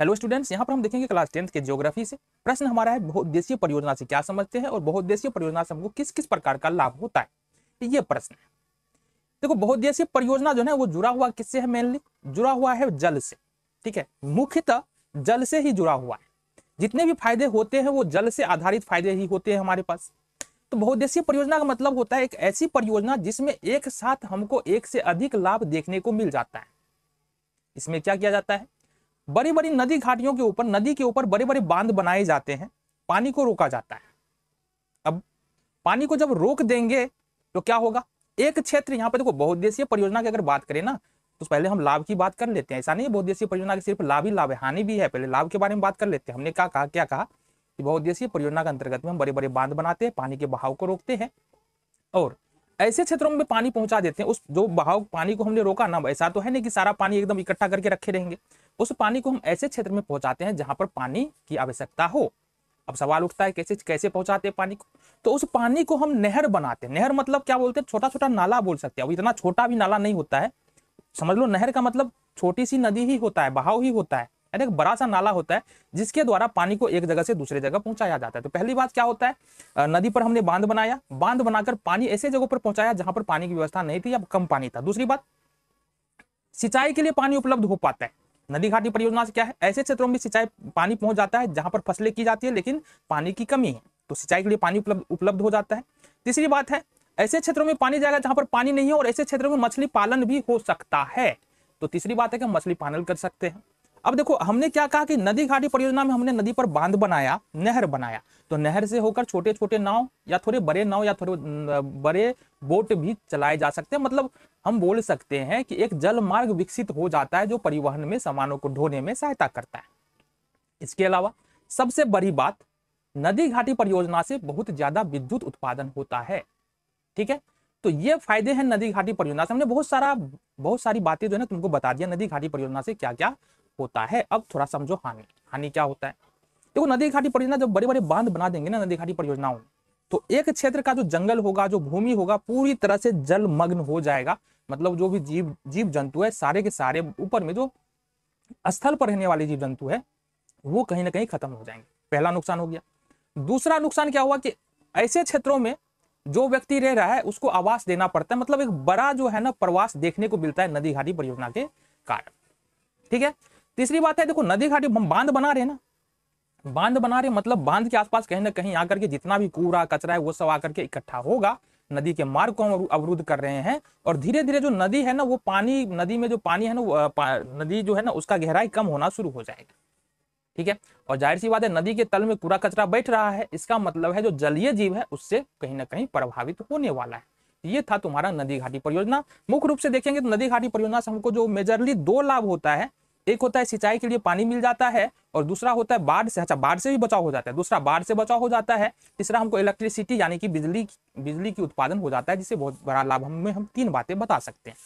Hello students, यहाँ पर हम देखेंगे क्लास 10th के ज्योग्राफी से। प्रश्न हमारा है बहुउद्देशीय परियोजना से क्या समझते हैं और बहुउद्देशीय परियोजना से हमको किस किस प्रकार का लाभ होता है, ये प्रश्न है। देखो, बहुउद्देशीय परियोजना जो है वो जुड़ा हुआ किससे है? मेनली जुड़ा हुआ है जल से। ठीक है, मुख्यतः जल से ही जुड़ा हुआ है। जितने भी फायदे होते हैं वो जल से आधारित फायदे ही होते हैं हमारे पास। तो बहुउद्देशीय परियोजना का मतलब होता है एक ऐसी परियोजना जिसमें एक साथ हमको एक से अधिक लाभ देखने को मिल जाता है। इसमें क्या किया जाता है? बड़ी बड़ी नदी घाटियों के ऊपर, नदी के ऊपर बड़े बड़े बांध बनाए जाते हैं, पानी को रोका जाता है। अब पानी को जब रोक देंगे तो क्या होगा? एक क्षेत्र, यहाँ पे देखो बहुउद्देशीय परियोजना की अगर बात करें ना तो पहले हम लाभ की बात कर लेते हैं। ऐसा नहीं है बहुउद्देशीय परियोजना के सिर्फ लाभ ही लाभ है, हानि भी है। पहले लाभ के बारे में बात कर लेते हैं। हमने क्या कहा कि बहुउद्देशीय परियोजना के अंतर्गत में हम बड़े बड़े बांध बनाते हैं, पानी के बहाव को रोकते हैं और ऐसे क्षेत्रों में पानी पहुंचा देते हैं। उस जो बहाव पानी को हमने रोका ना, ऐसा तो है नहीं कि सारा पानी एकदम इकट्ठा करके रखे रहेंगे। उस पानी को हम ऐसे क्षेत्र में पहुंचाते हैं जहां पर पानी की आवश्यकता हो। अब सवाल उठता है कैसे कैसे पहुंचाते हैं पानी को? तो उस पानी को हम नहर बनाते हैं। नहर मतलब क्या बोलते हैं? छोटा छोटा नाला बोल सकते हैं। अब इतना छोटा भी नाला नहीं होता है, समझ लो। नहर का मतलब छोटी सी नदी ही होता है, बहाव ही होता है। एक बड़ा सा नाला होता है जिसके द्वारा पानी को एक जगह से दूसरे जगह पहुंचाया जाता है। तो पहली बात क्या होता है? नदी पर हमने बांध बनाया, बांध बनाकर पानी ऐसे जगहों पर पहुंचाया जहां पर पानी की व्यवस्था नहीं थी या कम पानी था। दूसरी बात, सिंचाई के लिए पानी उपलब्ध हो पाता है। नदी घाटी परियोजना से क्या है? ऐसे क्षेत्रों में सिंचाई पानी पहुंच जाता है जहां पर फसलें की जाती है लेकिन पानी की कमी है, तो सिंचाई के लिए पानी उपलब्ध हो जाता है। तीसरी बात है, ऐसे क्षेत्रों में पानी जाएगा जहां पर पानी नहीं है और ऐसे क्षेत्रों में मछली पालन भी हो सकता है। तो तीसरी बात है कि हम मछली पालन कर सकते हैं। अब देखो, हमने क्या कहा कि नदी घाटी परियोजना में हमने नदी पर बांध बनाया, नहर बनाया, तो नहर से होकर छोटे छोटे नाव या थोड़े बड़े नाव या थोड़े बड़े बोट भी चलाए जा सकते हैं। मतलब हम बोल सकते हैं कि एक जल मार्ग विकसित हो जाता है जो परिवहन में सामानों को ढोने में सहायता करता है। इसके अलावा सबसे बड़ी बात, नदी घाटी परियोजना से बहुत ज्यादा विद्युत उत्पादन होता है। ठीक है, तो ये फायदे हैं नदी घाटी परियोजना से। हमने बहुत सारी बातें जो है ना तुमको बता दिया नदी घाटी परियोजना से क्या क्या होता है। अब थोड़ा समझो हानि। हानि क्या होता है? देखो, नदी घाटी परियोजना जब बड़े बड़े बांध बना देंगे ना नदी घाटी परियोजनाओं में, तो एक क्षेत्र का जो जंगल होगा, जो भूमि होगा, पूरी तरह से जलमग्न हो जाएगा। मतलब जो भी जीव जंतु है सारे के सारे, ऊपर में जो स्थल पर रहने वाले जीव जंतु है वो कहीं ना कहीं खत्म हो जाएंगे। पहला नुकसान हो गया। दूसरा नुकसान क्या हुआ कि ऐसे क्षेत्रों में जो व्यक्ति रह रहा है उसको आवास देना पड़ता है। मतलब एक बड़ा जो है ना प्रवास देखने को मिलता है नदी घाटी परियोजना के कारण। ठीक है, तीसरी बात है, देखो नदी घाटी हम बांध बना रहे हैं ना, बांध बना रहे मतलब बांध के आसपास कहीं ना कहीं आकर के जितना भी कूड़ा कचरा है वो सब आकर के इकट्ठा होगा, नदी के मार्ग को हम अवरुद्ध कर रहे हैं। और धीरे धीरे जो नदी है ना वो पानी, नदी में जो पानी है ना, नदी जो है ना उसका गहराई कम होना शुरू हो जाएगा। ठीक है, और जाहिर सी बात है नदी के तल में कूड़ा कचरा बैठ रहा है, इसका मतलब है जो जलीय जीव है उससे कहीं ना कहीं प्रभावित होने वाला है। ये था तुम्हारा नदी घाटी परियोजना। मुख्य रूप से देखेंगे तो नदी घाटी परियोजना से हमको जो मेजरली दो लाभ होता है, एक होता है सिंचाई के लिए पानी मिल जाता है और दूसरा होता है बाढ़ से। अच्छा, बाढ़ से भी बचाव हो जाता है, दूसरा बाढ़ से बचाव हो जाता है। तीसरा हमको इलेक्ट्रिसिटी यानी कि बिजली की उत्पादन हो जाता है, जिससे बहुत बड़ा लाभ हम तीन बातें बता सकते हैं।